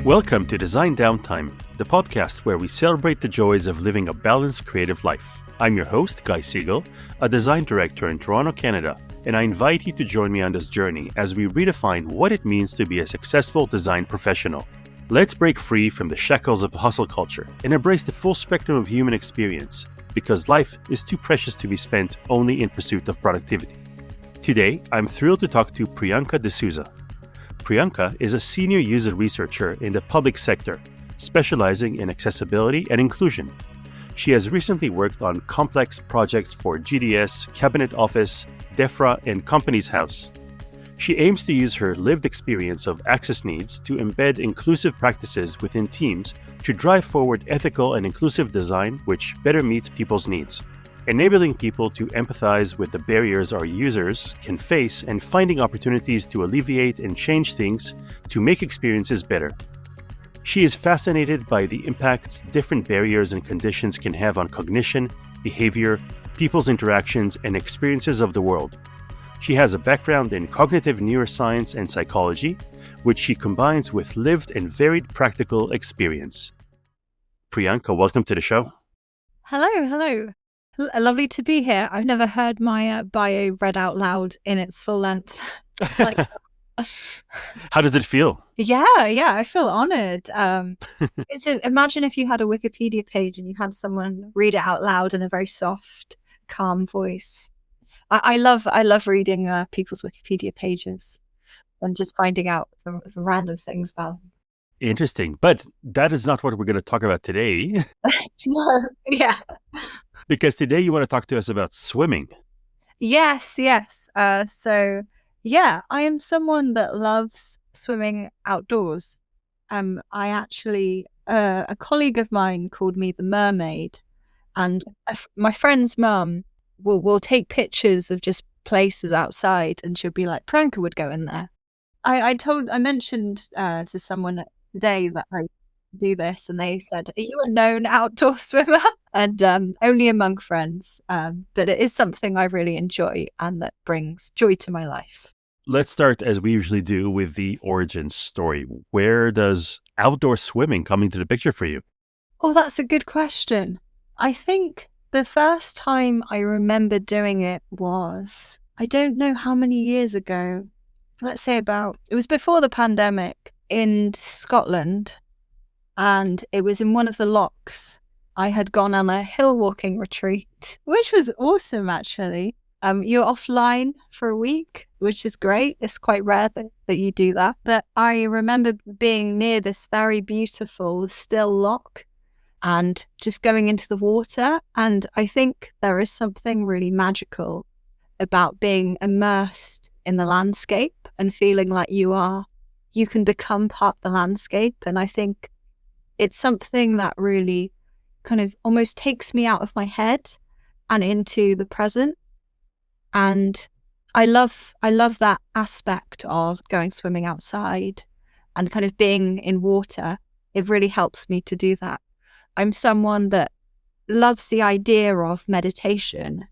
Welcome to Design Downtime, the podcast where we celebrate the joys of living a balanced creative life. I'm your host, Guy Siegel, a design director in Toronto, Canada, and I invite you to join me on this journey as we redefine what it means to be a successful design professional. Let's break free from the shackles of hustle culture and embrace the full spectrum of human experience, because life is too precious to be spent only in pursuit of productivity. Today, I'm thrilled to talk to Priyanca D'Souza. Priyanca is a senior user researcher in the public sector, specialising in accessibility and inclusion. She has recently worked on complex projects for GDS, Cabinet Office, Defra and Companies House. She aims to use her lived experience of access needs to embed inclusive practices within teams to drive forward ethical and inclusive design which better meets people's needs, enabling people to empathize with the barriers our users can face and finding opportunities to alleviate and change things to make experiences better. She is fascinated by the impacts different barriers and conditions can have on cognition, behaviour, people's interactions, and experiences of the world. She has a background in Cognitive Neuroscience and Psychology, which she combines with lived and varied practical experience. Priyanca, welcome to the show. Hello. Lovely to be here. I've never heard my bio read out loud in its full length. How does it feel? Yeah, I feel honoured. Imagine if you had a Wikipedia page and you had someone read it out loud in a very soft, calm voice. I love reading people's Wikipedia pages and just finding out the random things about them. Interesting. But that is not what we're going to talk about today. No, yeah. Because today you want to talk to us about swimming. Yes. I am someone that loves swimming outdoors. I actually, a colleague of mine called me the mermaid, and my friend's mum will take pictures of just places outside, and she'll be like, Priyanca would go in there. I mentioned to someone today that I do this, and they said, are you a known outdoor swimmer? And only among friends, but it is something I really enjoy and that brings joy to my life. Let's start, as we usually do, with the origin story. Where does outdoor swimming come into the picture for you? Oh, that's a good question. I think the first time I remember doing it was, I don't know how many years ago, let's say it was before the pandemic in Scotland, and it was in one of the lochs. I had gone on a hill walking retreat, which was awesome, actually. You're offline for a week, which is great. It's quite rare that you do that. But I remember being near this very beautiful still loch and just going into the water. And I think there is something really magical about being immersed in the landscape and feeling like you can become part of the landscape. And I think it's something that really kind of almost takes me out of my head and into the present. And I love that aspect of going swimming outside and kind of being in water. It really helps me to do that. I'm someone that loves the idea of meditation,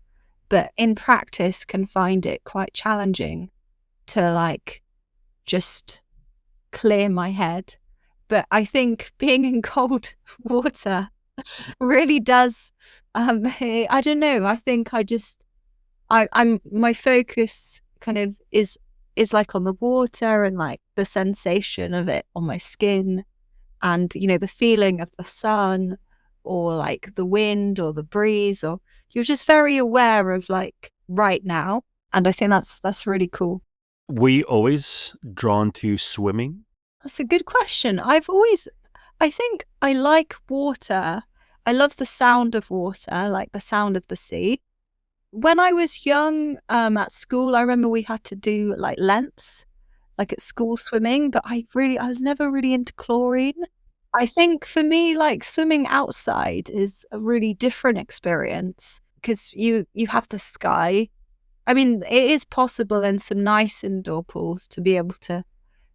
but in practice can find it quite challenging to just clear my head. But I think being in cold water really does, I don't know, I think I'm my focus kind of is like on the water and like the sensation of it on my skin and, the feeling of the sun or like the wind or the breeze, or you're just very aware of like right now. And I think that's really cool. Were you always drawn to swimming? That's a good question. I think I like water. I love the sound of water, like the sound of the sea. When I was young, at school, I remember we had to do like lengths, like at school swimming, but I was never really into chlorine. I think for me, like swimming outside is a really different experience because you have the sky. I mean, it is possible in some nice indoor pools to be able to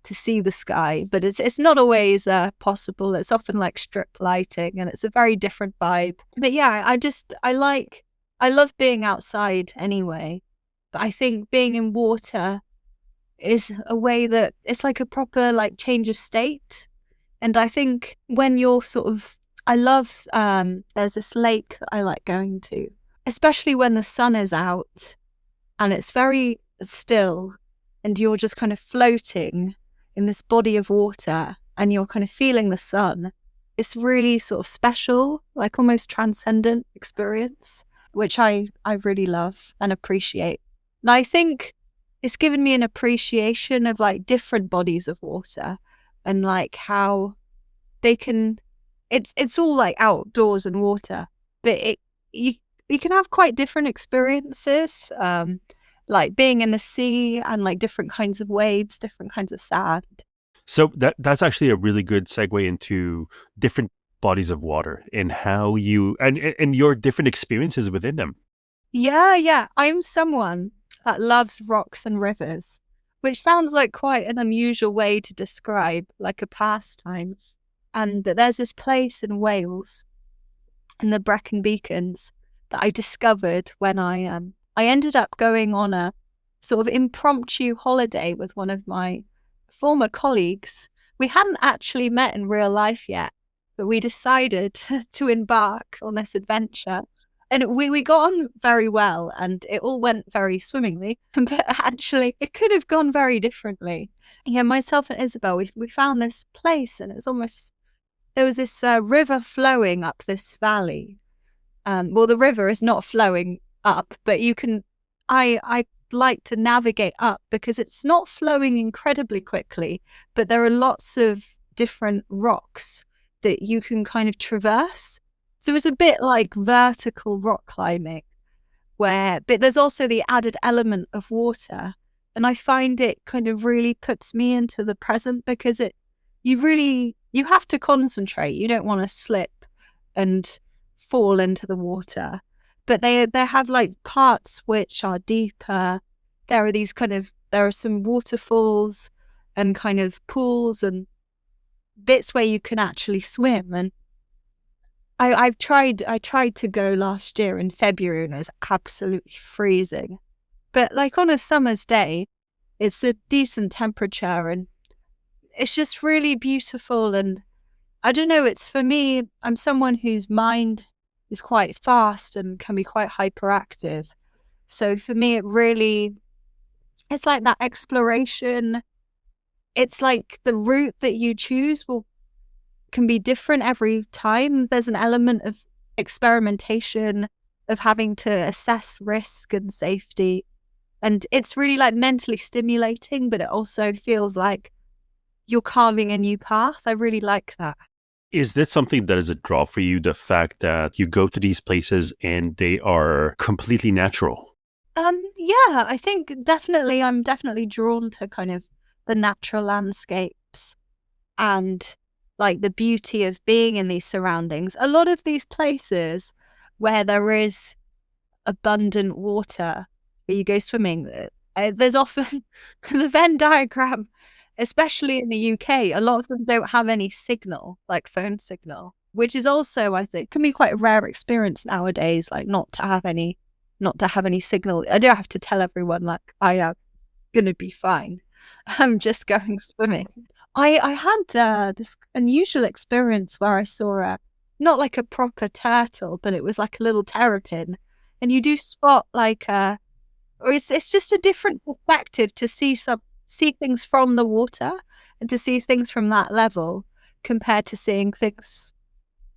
see the sky, but it's not always possible. It's often like strip lighting and it's a very different vibe. But yeah, I love being outside anyway, but I think being in water is a way that it's like a proper like change of state. And I think when you're I love, there's this lake that I like going to, especially when the sun is out and it's very still and you're just kind of floating in this body of water and you're kind of feeling the sun. It's really sort of special, like almost transcendent experience, which I really love and appreciate. And I think it's given me an appreciation of like different bodies of water and like how they can, it's all like outdoors and water, but you can have quite different experiences, like being in the sea and like different kinds of waves, different kinds of sand. So that's actually a really good segue into different bodies of water and how you and your different experiences within them. Yeah. I'm someone that loves rocks and rivers, which sounds like quite an unusual way to describe like a pastime. But there's this place in Wales, in the Brecon Beacons, that I discovered when I ended up going on a sort of impromptu holiday with one of my former colleagues. We hadn't actually met in real life yet, but we decided to embark on this adventure. And we got on very well and it all went very swimmingly, but actually it could have gone very differently. Yeah, myself and Isabel, we found this place and it was almost, there was this river flowing up this valley. Well, the river is not flowing up, but I like to navigate up because it's not flowing incredibly quickly, but there are lots of different rocks that you can kind of traverse. So it's a bit like vertical rock climbing, but there's also the added element of water. And I find it kind of really puts me into the present because you have to concentrate. You don't want to slip and fall into the water. But they have like parts which are deeper. There are some waterfalls and kind of pools and bits where you can actually swim. And I tried to go last year in February and it was absolutely freezing. But like on a summer's day, it's a decent temperature and it's just really beautiful. And I don't know, it's for me, I'm someone whose mind is quite fast and can be quite hyperactive. So for me, it's like that exploration. It's like the route that you choose can be different every time. There's an element of experimentation, of having to assess risk and safety. And it's really like mentally stimulating, but it also feels like you're carving a new path. I really like that. Is this something that is a draw for you, the fact that you go to these places and they are completely natural? Yeah, I think I'm definitely drawn to kind of the natural landscapes and like the beauty of being in these surroundings. A lot of these places where there is abundant water, where you go swimming, there's often the Venn diagram, especially in the UK, a lot of them don't have any signal, like phone signal, which is also, I think, can be quite a rare experience nowadays, like not to have any signal. I don't have to tell everyone like I am gonna be fine. I'm just going swimming. I had this unusual experience where I saw not like a proper turtle, but it was like a little terrapin, and you do spot like or it's just a different perspective to see things from the water and to see things from that level compared to seeing things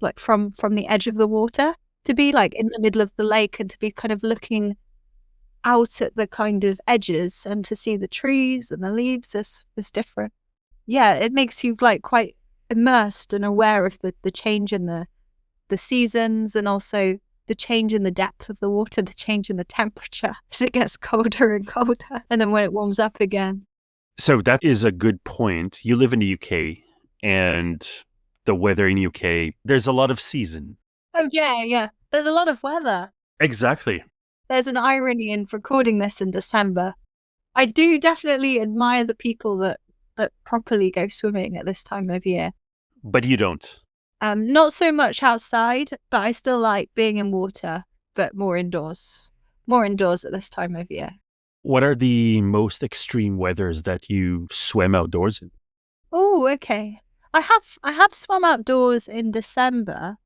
like from the edge of the water. To be like in the middle of the lake and to be kind of looking out at the kind of edges and to see the trees and the leaves is different. Yeah, it makes you like quite immersed and aware of the change in the seasons and also the change in the depth of the water, the change in the temperature as it gets colder and colder, and then when it warms up again. So that is a good point. You live in the UK and the weather in the UK, there's a lot of season. Oh, yeah. There's a lot of weather. Exactly. There's an irony in recording this in December. I do definitely admire the people that properly go swimming at this time of year. But you don't? Not so much outside, but I still like being in water, but more indoors. More indoors at this time of year. What are the most extreme weathers that you swim outdoors in? Oh, okay. I have swum outdoors in December,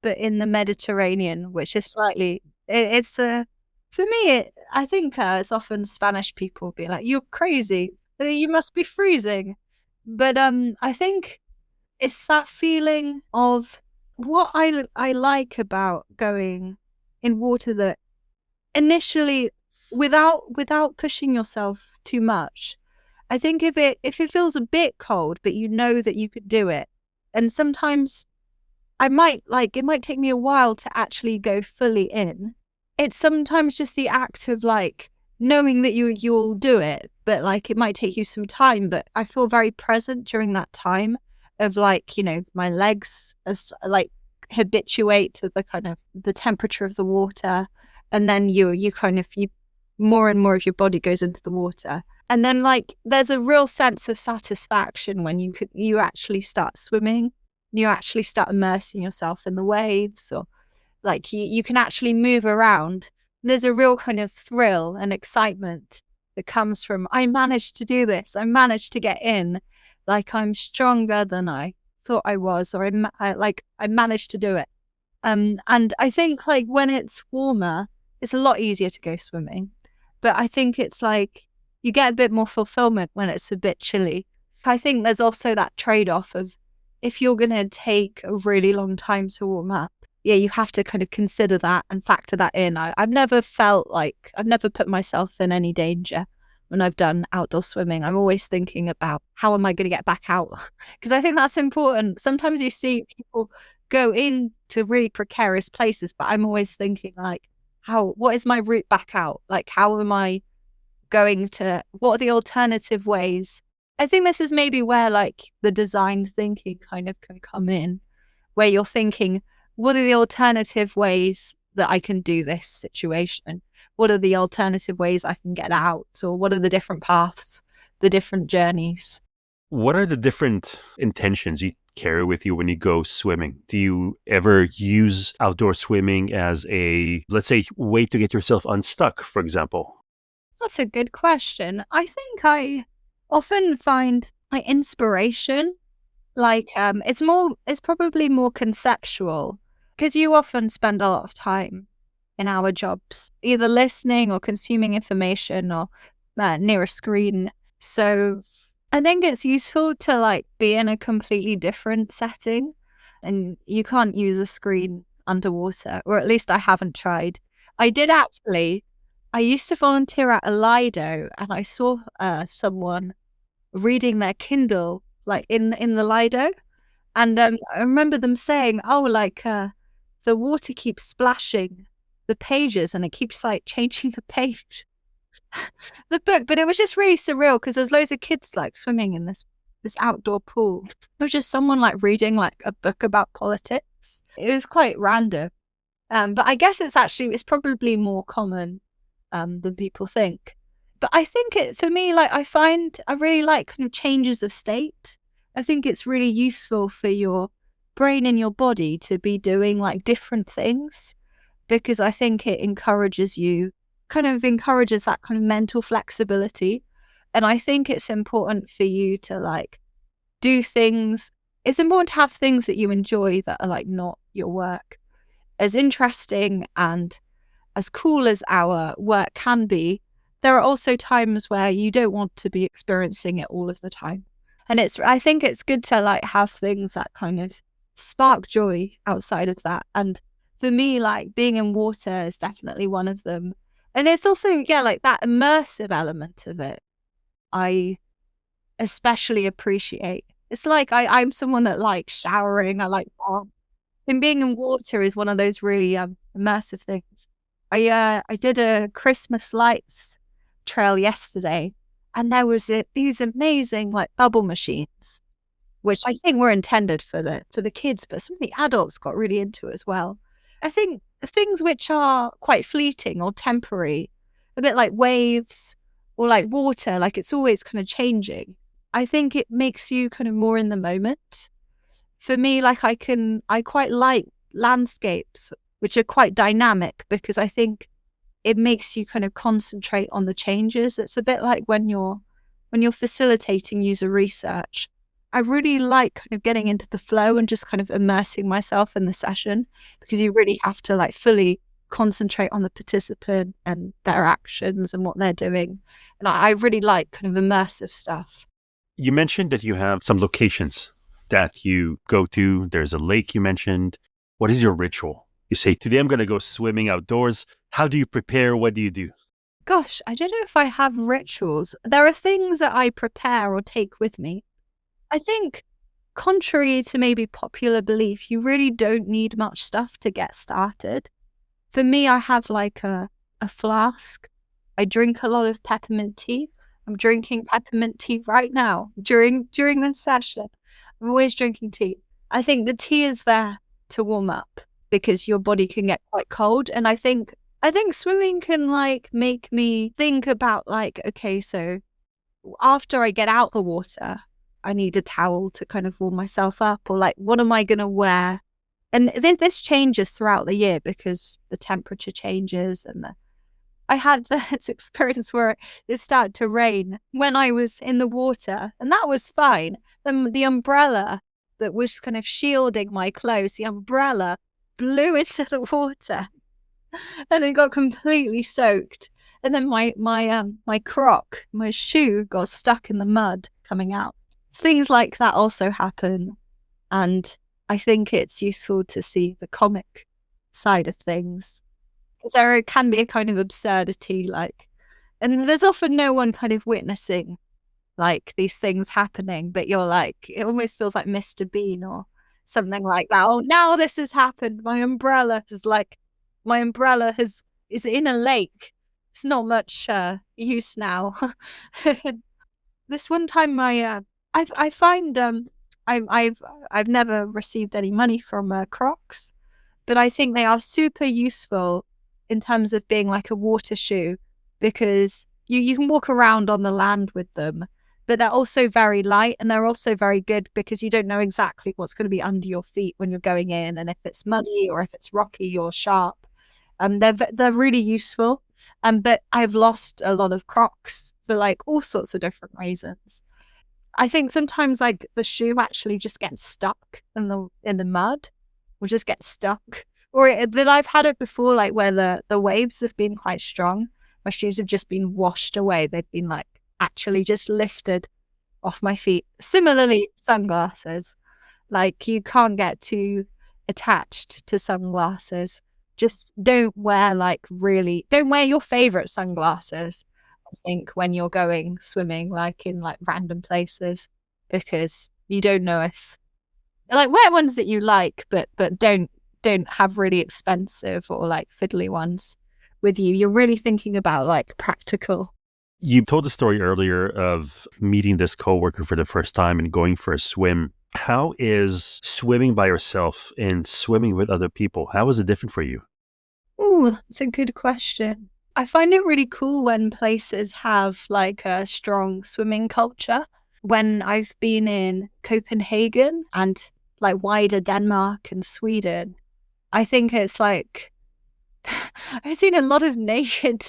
but in the Mediterranean, which is slightly, it's for me, I think it's often Spanish people be like, "You're crazy. You must be freezing." But I think it's that feeling of what I like about going in water, that initially, without pushing yourself too much. I think if it feels a bit cold, but you know that you could do it, and sometimes it might take me a while to actually go fully in. It's sometimes just the act of like knowing that you'll do it, but like it might take you some time. But I feel very present during that time of like, my legs as like habituate to the kind of the temperature of the water, and then you more and more of your body goes into the water. And then like there's a real sense of satisfaction when you actually start swimming, you actually start immersing yourself in the waves, or like you can actually move around. There's a real kind of thrill and excitement that comes from, I managed to do this, I managed to get in, like I'm stronger than I thought I was, or I managed to do it. And I think like when it's warmer, it's a lot easier to go swimming. But I think it's like you get a bit more fulfillment when it's a bit chilly. I think there's also that trade-off of, if you're going to take a really long time to warm up, yeah, you have to kind of consider that and factor that in. I've never put myself in any danger when I've done outdoor swimming. I'm always thinking about, how am I going to get back out? Because I think that's important. Sometimes you see people go into really precarious places, but I'm always thinking like, what is my route back out? Like, how am I going to, what are the alternative ways? I think this is maybe where like the design thinking kind of can come in, where you're thinking, what are the alternative ways that I can do this situation? What are the alternative ways I can get out? Or what are the different paths, the different journeys? What are the different intentions you carry with you when you go swimming? Do you ever use outdoor swimming as a, let's say, way to get yourself unstuck, for example? That's a good question. I think I often find my inspiration, like it's probably more conceptual, because you often spend a lot of time in our jobs either listening or consuming information, or near a screen. So I think it's useful to like be in a completely different setting, and you can't use a screen underwater, or at least I haven't tried. I used to volunteer at a Lido, and I saw someone reading their Kindle like in the Lido, and I remember them saying, "Oh, like the water keeps splashing the pages, and it keeps like changing the page, the book." But it was just really surreal because there's loads of kids like swimming in this outdoor pool. It was just someone like reading like a book about politics. It was quite random, but I guess it's probably more common than people think. But I think for me, like I really like kind of changes of state. I think it's really useful for your brain and your body to be doing like different things, because I think it encourages that kind of mental flexibility. And I think it's important for you to like do things. It's important to have things that you enjoy that are like not your work. As interesting and as cool as our work can be, there are also times where you don't want to be experiencing it all of the time. And I think it's good to like have things that kind of spark joy outside of that. And for me, like being in water is definitely one of them. And it's also, yeah, like that immersive element of it, I especially appreciate. It's like I'm someone that likes showering, I like baths. And being in water is one of those really immersive things. I did a Christmas lights trail yesterday, and there was these amazing like bubble machines, which I think were intended for the kids, but some of the adults got really into it as well. I think things which are quite fleeting or temporary, a bit like waves or like water, like it's always kind of changing. I think it makes you kind of more in the moment. For me, like I quite like landscapes which are quite dynamic, because I think it makes you kind of concentrate on the changes. It's a bit like when you're facilitating user research. I really like kind of getting into the flow and just kind of immersing myself in the session, because you really have to like fully concentrate on the participant and their actions and what they're doing. And I really like kind of immersive stuff. You mentioned that you have some locations that you go to. There's a lake you mentioned. What is your ritual? You say, today I'm going to go swimming outdoors. How do you prepare? What do you do? Gosh, I don't know if I have rituals. There are things that I prepare or take with me. I think, contrary to maybe popular belief, you really don't need much stuff to get started. For me, I have like a flask. I drink a lot of peppermint tea. I'm drinking peppermint tea right now during this session. I'm always drinking tea. I think the tea is there to warm up because your body can get quite cold. And I think swimming can like make me think about like, okay, so after I get out the water, I need a towel to kind of warm myself up, or like, what am I going to wear? And this changes throughout the year because the temperature changes. And I had this experience where it started to rain when I was in the water, and that was fine. Then the umbrella that was kind of shielding my clothes, the umbrella blew into the water and it got completely soaked. And then my croc, my shoe got stuck in the mud coming out. Things like that also happen. And I think it's useful to see the comic side of things. Because there can be a kind of absurdity, like, and there's often no one kind of witnessing like these things happening, but you're like, it almost feels like Mr. Bean or something like that. Oh, now this has happened. My umbrella is in a lake. It's not much use now. This one time, I find I've never received any money from Crocs, but I think they are super useful in terms of being like a water shoe, because you can walk around on the land with them, but they're also very light, and they're also very good because you don't know exactly what's going to be under your feet when you're going in, and if it's muddy or if it's rocky or sharp. They're really useful. But I've lost a lot of Crocs for like all sorts of different reasons. I think sometimes like the shoe actually just gets stuck in the mud, or just gets stuck. Or that I've had it before, like where the waves have been quite strong. My shoes have just been washed away. They've been like actually just lifted off my feet. Similarly, sunglasses. Like you can't get too attached to sunglasses. Just don't wear your favorite sunglasses, I think, when you're going swimming, like in like random places, because you don't know if, like, wear ones that you like, but don't have really expensive or like fiddly ones with you. You're really thinking about like practical. You told the story earlier of meeting this coworker for the first time and going for a swim. How is swimming by yourself and swimming with other people? How is it different for you? Oh, that's a good question. I find it really cool when places have like a strong swimming culture. When I've been in Copenhagen and like wider Denmark and Sweden, I think it's like, I've seen a lot of naked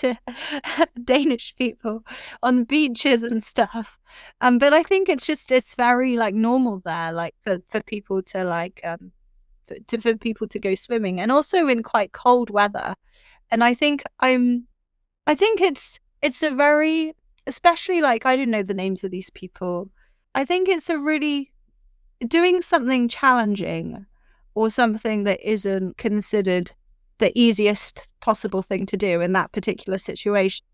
Danish people on the beaches and stuff. But I think it's very like normal there, like for people to like, for people to go swimming, and also in quite cold weather. And I think it's a very, especially like, I don't know the names of these people. I think it's a really, doing something challenging or something that isn't considered the easiest possible thing to do in that particular situation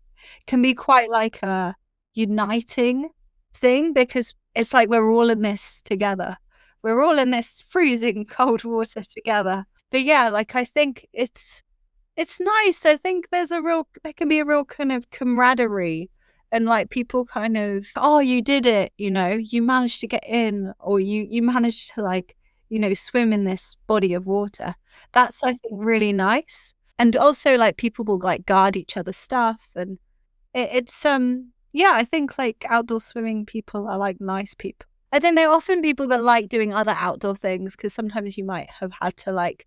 can be quite like a uniting thing, because it's like we're all in this together. We're all in this freezing cold water together. But yeah, like I think it's nice. I think there can be a real kind of camaraderie, and like people kind of, oh, you did it, you managed to get in, or you managed to like, swim in this body of water. That's, I think, really nice. And also like people will like guard each other's stuff, and it's yeah, I think like outdoor swimming people are like nice people. I think they're often people that like doing other outdoor things, because sometimes you might have had to like,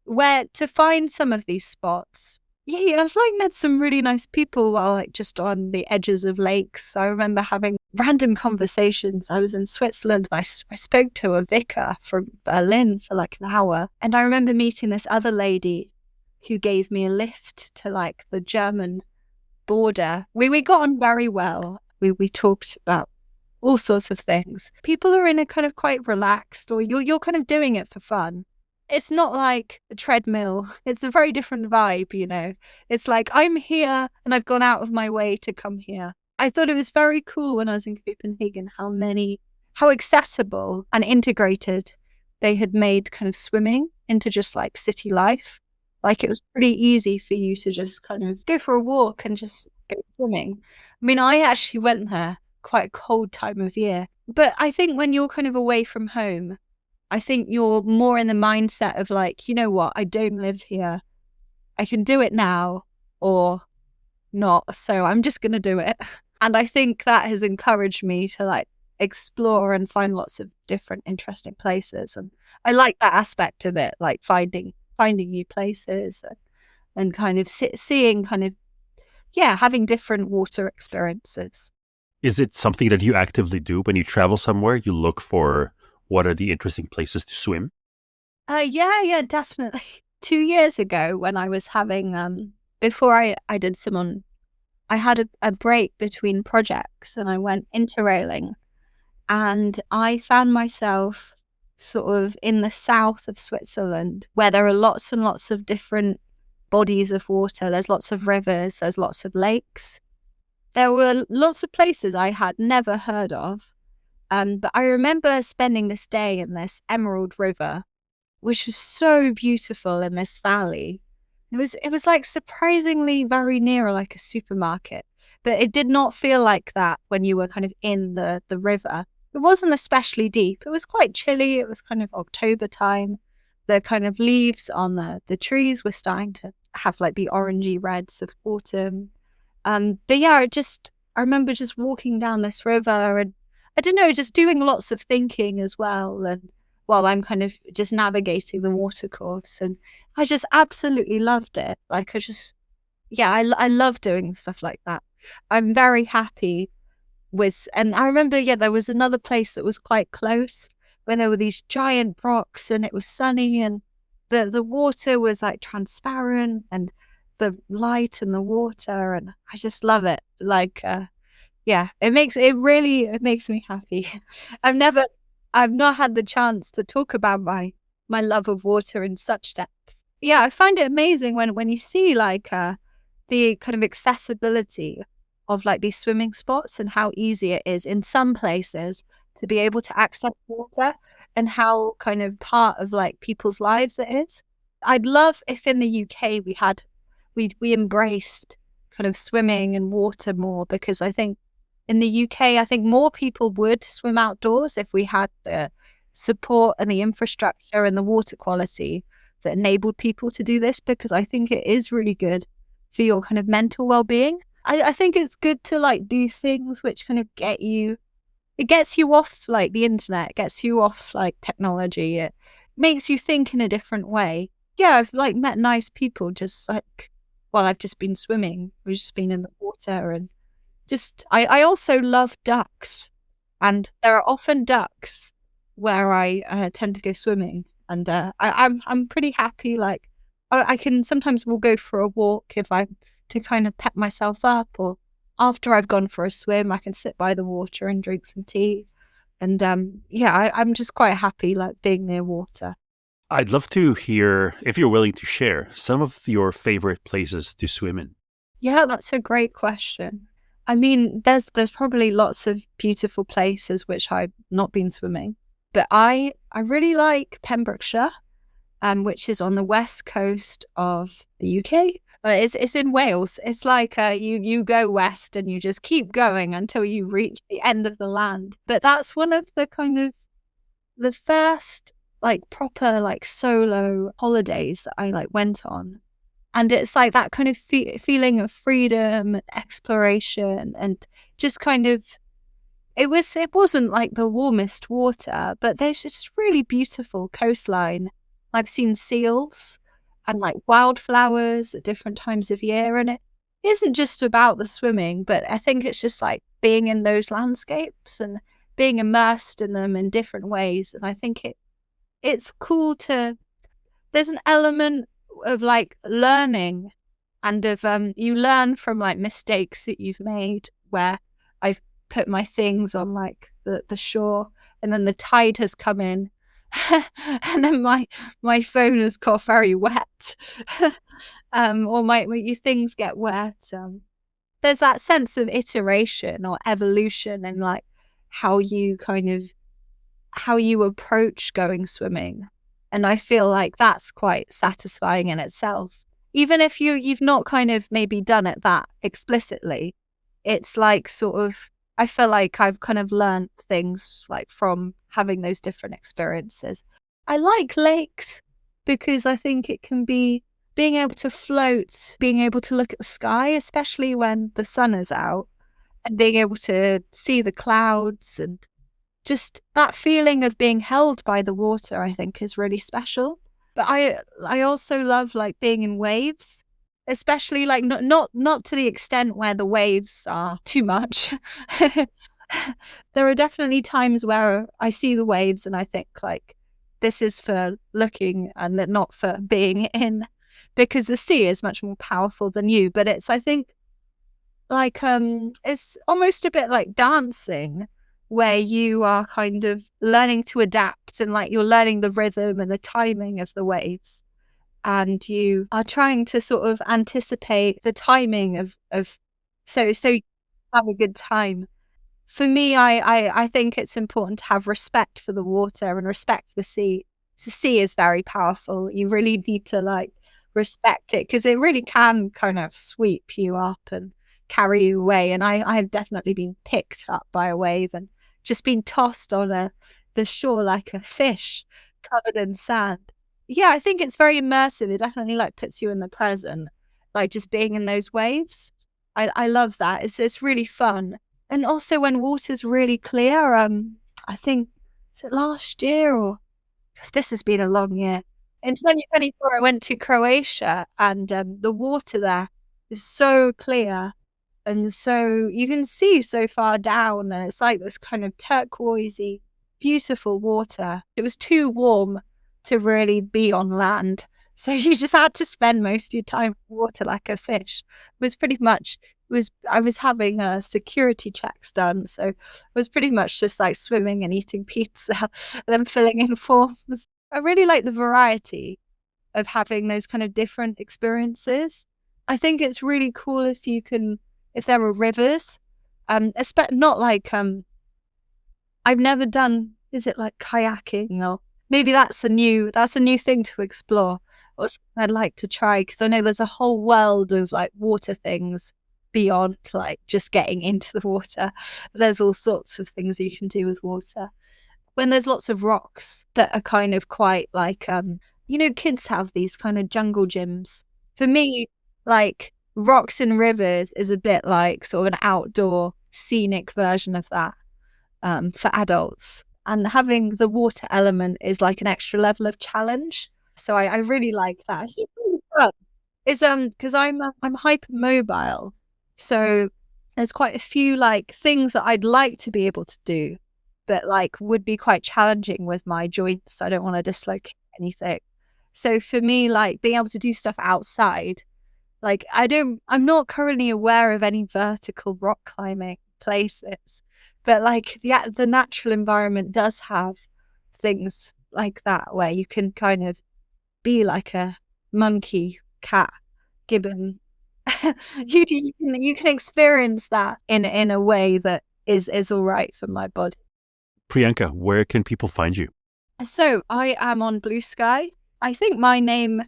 where to find some of these spots. Yeah, I've like met some really nice people while like just on the edges of lakes. I remember having random conversations. I was in Switzerland and I spoke to a vicar from Berlin for like an hour. And I remember meeting this other lady who gave me a lift to like the German border. We got on very well. We talked about all sorts of things. People are in a kind of quite relaxed, or you're kind of doing it for fun. It's not like a treadmill. It's a very different vibe, you know. It's like, I'm here and I've gone out of my way to come here. I thought it was very cool when I was in Copenhagen how accessible and integrated they had made kind of swimming into just like city life. Like it was pretty easy for you to just kind of go for a walk and just go swimming. I mean, I actually went there quite a cold time of year. But I think when you're kind of away from home, I think you're more in the mindset of like, you know what, I don't live here. I can do it now or not. So I'm just going to do it. And I think that has encouraged me to like explore and find lots of different interesting places. And I like that aspect of it, like finding new places and kind of seeing kind of, having different water experiences. Is it something that you actively do when you travel somewhere? You look for what are the interesting places to swim? Yeah, definitely. 2 years ago when I was having, before I did some I had a break between projects and I went interrailing, and I found myself sort of in the south of Switzerland where there are lots and lots of different bodies of water. There's lots of rivers, there's lots of lakes. There were lots of places I had never heard of. But I remember spending this day in this Emerald River, which was so beautiful in this valley. It was like surprisingly very near like a supermarket, but it did not feel like that when you were kind of in the river. It wasn't especially deep. It was quite chilly. It was kind of October time. The kind of leaves on the trees were starting to have like the orangey reds of autumn. But yeah, I remember just walking down this river and I don't know, just doing lots of thinking as well. And while I'm kind of just navigating the watercourse, and I just absolutely loved it. Like I love doing stuff like that. I'm very happy and I remember, there was another place that was quite close where there were these giant rocks and it was sunny and the water was like transparent and the light and the water, and I just love it. Like, it makes me happy. I've not had the chance to talk about my love of water in such depth. Yeah, I find it amazing when you see like the kind of accessibility of like these swimming spots and how easy it is in some places to be able to access water and how kind of part of like people's lives it is. I'd love if in the UK we embraced kind of swimming and water more, because I think in the UK, I think more people would swim outdoors if we had the support and the infrastructure and the water quality that enabled people to do this, because I think it is really good for your kind of mental well-being. I think it's good to like do things which kind of gets you off like the internet, gets you off like technology. It makes you think in a different way. Yeah, I've like met nice people just like, well, I've just been swimming. We've just been in the water and just, I also love ducks, and there are often ducks where I tend to go swimming, and I'm pretty happy. Like I can sometimes we'll go for a walk if I'm to kind of pep myself up, or after I've gone for a swim, I can sit by the water and drink some tea, and I'm just quite happy like being near water. I'd love to hear, if you're willing to share, some of your favorite places to swim in. Yeah, that's a great question. I mean, there's probably lots of beautiful places which I've not been swimming, but I really like Pembrokeshire, which is on the west coast of the UK. It's in Wales. It's like you go west and you just keep going until you reach the end of the land. But that's one of the kind of the first like proper like solo holidays that I like went on. And it's like that kind of feeling of freedom and exploration, and just kind of, it wasn't like the warmest water, but there's just really beautiful coastline. I've seen seals and like wildflowers at different times of year in it. isn't just about the swimming, but I think it's just like being in those landscapes and being immersed in them in different ways. And I think it's cool there's an element of like learning and of you learn from like mistakes that you've made, where I've put my things on like the shore and then the tide has come in and then my phone has got very wet or your things get wet. There's that sense of iteration or evolution and like how you approach going swimming. And I feel like that's quite satisfying in itself. Even if you've not kind of maybe done it that explicitly, it's like sort of, I feel like I've kind of learned things like from having those different experiences. I like lakes because I think it can be being able to float, being able to look at the sky, especially when the sun is out, and being able to see the clouds, and just that feeling of being held by the water, I think, is really special. But I also love like being in waves, especially like not to the extent where the waves are too much. There are definitely times where I see the waves and I think like this is for looking and not for being in, because the sea is much more powerful than you. But it's, I think, like it's almost a bit like dancing, where you are kind of learning to adapt and like you're learning the rhythm and the timing of the waves, and you are trying to sort of anticipate the timing of so you have a good time. For me, I think it's important to have respect for the water and respect for the sea. The sea is very powerful. You really need to like respect it, because it really can kind of sweep you up and carry you away. And I've definitely been picked up by a wave and just been tossed on the shore like a fish covered in sand. Yeah, I think it's very immersive. It definitely like puts you in the present, like just being in those waves. I love that. It's really fun. And also when water's really clear, I think, is it last year or, because this has been a long year. In 2024, I went to Croatia, and the water there is so clear. And so you can see so far down, and it's like this kind of turquoisey, beautiful water. It was too warm to really be on land. So you just had to spend most of your time in water like a fish. It was pretty much, I was having security checks done. So it was pretty much just like swimming and eating pizza and then filling in forms. I really like the variety of having those kind of different experiences. I think it's really cool if there are rivers, not like, I've never done, is it like kayaking, or maybe that's a new thing to explore, or something I'd like to try, because I know there's a whole world of like water things beyond like just getting into the water. There's all sorts of things you can do with water. When there's lots of rocks that are kind of quite like, kids have these kind of jungle gyms. For me, like rocks and rivers is a bit like sort of an outdoor scenic version of that for adults. And having the water element is like an extra level of challenge. So I really like that. It's really fun. It's because I'm hypermobile, so there's quite a few like things that I'd like to be able to do, but like would be quite challenging with my joints. I don't want to dislocate anything. So for me, like being able to do stuff outside, like I'm not currently aware of any vertical rock climbing places, but like the natural environment does have things like that where you can kind of be like a monkey, cat, gibbon. you can experience that in a way that is all right for my body. Priyanca, where can people find you? So I am on Blue Sky. I think my name,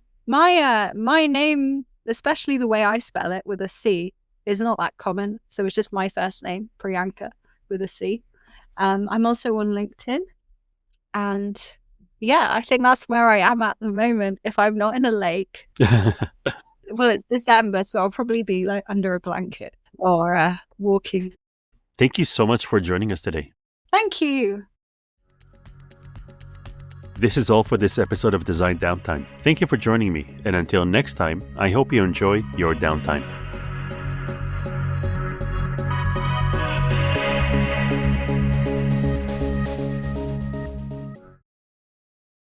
especially the way I spell it with a C, is not that common. So it's just my first name, Priyanca, with a C. I'm also on LinkedIn. And yeah, I think that's where I am at the moment. If I'm not in a lake, well, it's December, so I'll probably be like under a blanket or walking. Thank you so much for joining us today. Thank you. This is all for this episode of Design Downtime. Thank you for joining me. And until next time, I hope you enjoy your downtime.